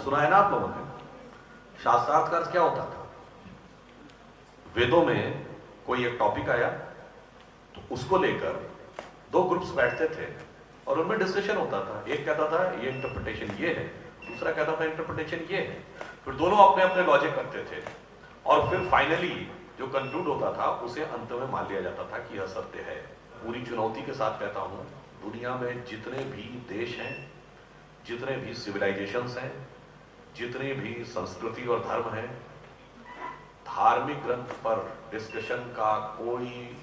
सुना है ना आप लोगों ने? शास्त्रार्थ का अर्थ क्या होता था? वेदों में कोई एक टॉपिक आया तो उसको लेकर दो ग्रुप्स बैठते थे और उनमें डिस्कशन होता था। एक कहता था ये इंटरप्रिटेशन ये है, दूसरा कहता था इंटरप्रिटेशन ये है। फिर दोनों अपने अपने लॉजिक करते थे और फिर फाइनली जो कंक्लूड होता था उसे अंत में मान लिया जाता था कि यह सत्य है। पूरी चुनौती के साथ कहता हूं, दुनिया में जितने भी देश हैं, जितने भी सिविलाइजेशंस हैं, जितने भी संस्कृति और धर्म हैं, धार्मिक ग्रंथ पर डिस्कशन का कोई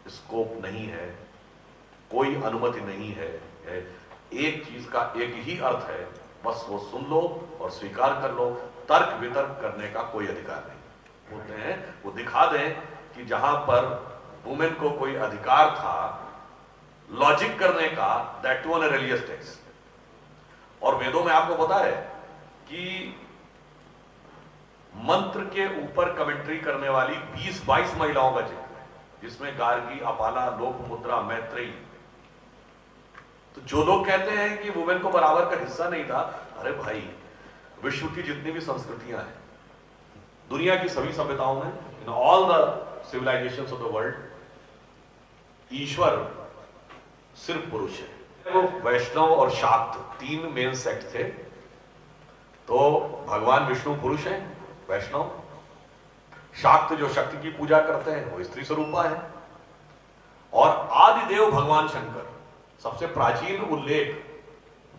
स्कोप नहीं है, कोई अनुमति नहीं है। एक चीज का एक ही अर्थ है, बस वो सुन लो और स्वीकार कर लो। तर्क वितर्क करने का कोई अधिकार नहीं। बोलते हैं वो दिखा दें कि जहां पर वुमेन को कोई अधिकार था लॉजिक करने का, that too on a religious text. और वेदों में आपको पता है कि मंत्र के ऊपर कमेंट्री करने वाली 20-22 महिलाओं का जिक्र है, जिसमें गार्गी, अपाला, लोकमुद्रा, मैत्रेयी। तो जो लोग कहते हैं कि वुमेन को बराबर का हिस्सा नहीं था, अरे भाई, विश्व की जितनी भी संस्कृतियां हैं, दुनिया की सभी सभ्यताओं में, in all the civilisations of the world, ईश्वर सिर्फ पुरुष है। वो वैष्णव और शाक्त तीन मेन सेक्ट थे। तो भगवान विष्णु पुरुष हैं, वैष्णव। शाक्त जो शक्ति की पूजा करते हैं वो स्त्री स्वरूपा है। और आदिदेव भगवान शंकर, सबसे प्राचीन उल्लेख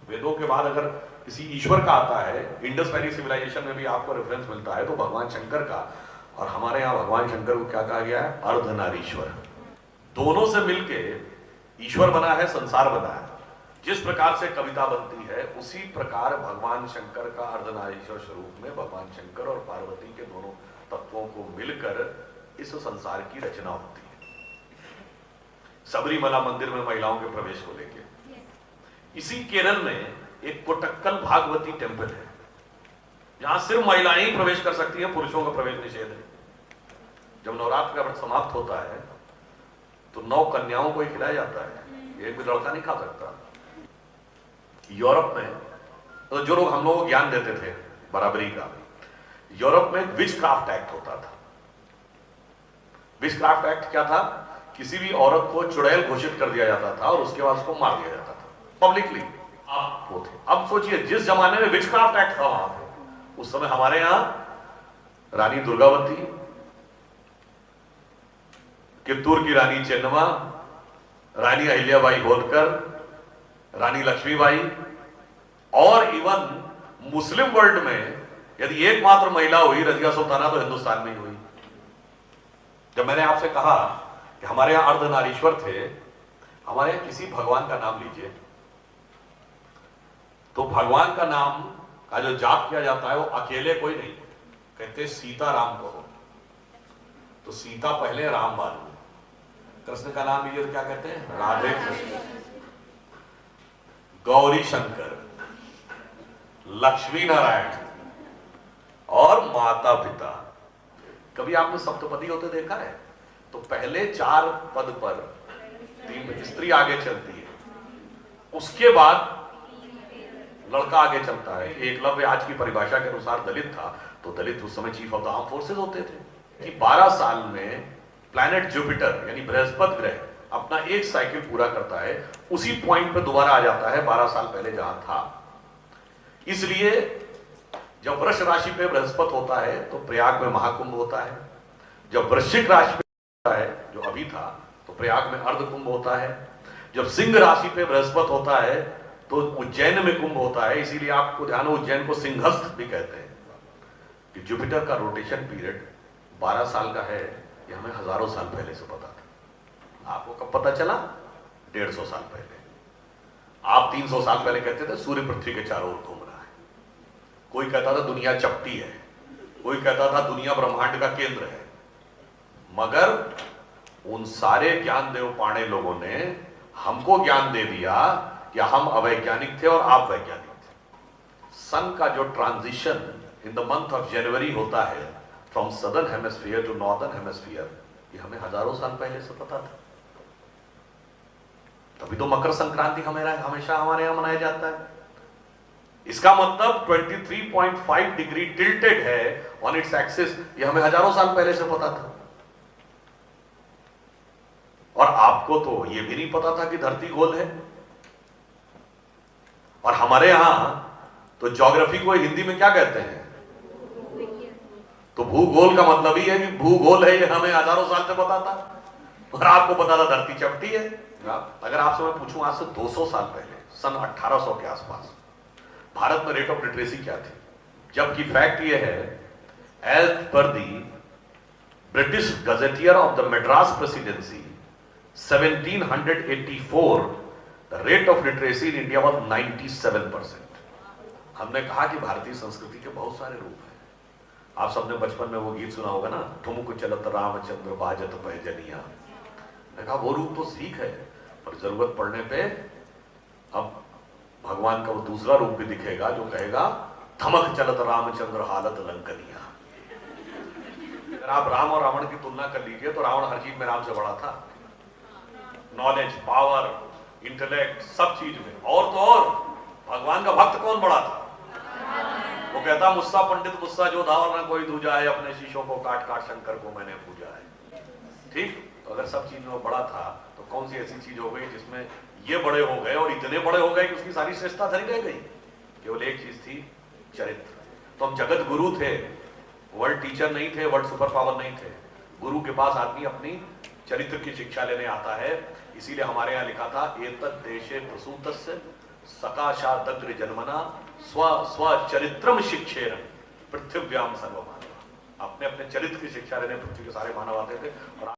वेदों के बाद अगर किसी ईश्वर का आता है, इंडस वैली सिविलाइजेशन में भी आपको रेफरेंस मिलता है, तो भगवान शंकर का। और हमारे यहां भगवान शंकर को क्या कहा गया है? अर्धनारीश्वर। दोनों से मिलके ईश्वर बना है, संसार बना है। जिस प्रकार से कविता बनती है उसी प्रकार भगवान शंकर का अर्धनारीश्वर स्वरूप में भगवान शंकर और पार्वती के दोनों तत्वों को मिलकर इस संसार की रचना होती है। सबरीमला मंदिर में महिलाओं के प्रवेश को लेकर, इसी केरल में एक कोटक्कल भागवती टेम्पल है जहां सिर्फ महिलाएं ही प्रवेश कर सकती हैं, पुरुषों का प्रवेश निषेध है। जब नवरात्र का व्रत समाप्त होता है तो 9 कन्याओं को ही खिलाया जाता है, एक भी लड़का नहीं खा सकता। यूरोप में तो जो लोग हम लोगों को ज्ञान देते थे बराबरी का, यूरोप में विच क्राफ्ट एक्ट होता था। विच क्राफ्ट एक्ट क्या था? किसी भी औरत को चुड़ैल घोषित कर दिया जाता था और उसके बाद उसको मार दिया जाता था पब्लिकली। आप वो थे। अब सोचिए, जिस जमाने में विच क्राफ्ट एक्ट था वहां पे, उस समय हमारे यहां रानी दुर्गावती, कित्तूर की रानी चेन्नम्मा, रानी अहिल्याबाई होलकर, रानी लक्ष्मीबाई, और इवन मुस्लिम वर्ल्ड में यदि एकमात्र महिला हुई रजिया सुल्ताना तो हिंदुस्तान में ही हुई। जब मैंने आपसे कहा कि हमारे यहां अर्धनारीश्वर थे, हमारे यहां किसी भगवान का नाम लीजिए तो भगवान का नाम का जो जाप किया जाता है वो अकेले कोई नहीं, कहते सीता राम कहो तो सीता पहले, राम बाद। कृष्ण का नाम लीजिए तो क्या कहते हैं? राधे कृष्ण। गौरी शंकर, लक्ष्मी नारायण और माता पिता। कभी आपने सप्तपदी होते देखा है? तो पहले 4 पद पर 3 स्त्री आगे चलती है, उसके बाद लड़का आगे चलता है। एकलव्य आज की परिभाषा के अनुसार दलित था, तो दलित उस समय chief of the arm forces होते थे। कि 12 साल में प्लैनेट जुपिटर यानी बृहस्पति ग्रह अपना एक साइकिल पूरा करता है, उसी पॉइंट पे दोबारा आ जाता है 12 साल पहले जहां था। इसलिए जब वृष राशि पे बृहस्पति होता है तो प्रयाग में महाकुंभ होता है। जब वृश्चिक राशि पे होता है, जो अभी था, तो प्रयाग में अर्धकुंभ होता है। जब सिंह राशि पे बृहस्पति होता है तो उज्जैन में कुंभ होता है। इसीलिए आपको ध्यान हो, उज्जैन को सिंहस्थ भी कहते हैं कि जुपिटर का रोटेशन पीरियड 12 साल का है। ये हमें हजारों साल पहले से पता था। आपको कब पता चला? 150 साल पहले। आप 300 साल पहले कहते थे सूर्य पृथ्वी के चारों ओर घूम रहा है। कोई कहता था दुनिया चपटी है, कोई कहता था दुनिया ब्रह्मांड का केंद्र है। मगर उन सारे ज्ञान देव पाणे लोगों ने हमको ज्ञान दे दिया कि हम अवैज्ञानिक थे और आप वैज्ञानिक थे। सन का जो transition in the month of January होता है from southern hemisphere to northern hemisphere, ये हमें हजारों साल पहले से पता था। तभी तो मकर संक्रांति हमेशा हमारे यहां मनाया जाता है। इसका मतलब 23.5 डिग्री टिल्टेड है ऑन इट्स एक्सिस। ये हमें हजारों साल पहले से पता था। और आपको तो ये भी नहीं पता था कि धरती गोल है। और हमारे यहां तो ज्योग्राफी को हिंदी में क्या कहते हैं? तो भूगोल का मतलब ही है कि भूगोल है, ये हमें हजारों साल से पता था। और आपको पता था धरती चपटी है। अगर आपसे मैं पूछूं आज से 200 साल पहले, सन 1800 के आसपास भारत में रेट ऑफ लिटरेसी क्या थी? जबकि फैक्ट ये है, as per the British gazetteer of the Madras presidency 1784 the rate of literacy in India was 97%। हमने कहा कि भारतीय संस्कृति के बहुत सारे रूप हैं। आप सबने बचपन में वो गीत सुना होगा ना, ठुमुक चलत रामचंद्र बाजत पैजनिया। मैंने कहा वो रूप तो ठीक है, पर जरूरत पड़ने पे अब भगवान का वो दूसरा रूप भी दिखेगा जो कहेगा थमक चलत रामचंद्र हालत लंकनिया। अगर आप राम और रावण की तुलना कर लीजिए तो रावण हर चीज में राम से बड़ा था, नॉलेज, पावर, इंटेलेक्ट, सब चीज में। और तो और भगवान का भक्त कौन बड़ा था? वो कहता मुस्सा पंडित मुस्सा जो धावर ना कोई दूजा है, अपने शीशों को काट काट शंकर को मैंने पूजा है। ठीक, तो अगर सब चीज में वो बड़ा था तो कौन सी ऐसी चीज हो गई जिसमें ये बड़े हो गए और इतने बड़े हो गए कि उसकी सारी श्रेष्ठता धरी रह गई? केवल एक चीज थी, चरित्र। तो हम जगत गुरु थे, वर्ल्ड टीचर नहीं थे, वर्ल्ड सुपर पावर नहीं थे। गुरु के पास आदमी अपनी चरित्र की शिक्षा लेने आता है। इसीलिए हमारे यहाँ लिखा था एतत् देशे प्रसूतस्य सकाशादग्र जन्मना स्व स्व चरित्रम शिक्षेरन पृथ्व्याम सर्वमानव। अपने अपने चरित्र की शिक्षा लेने पृथ्वी के सारे मानव आते थे। और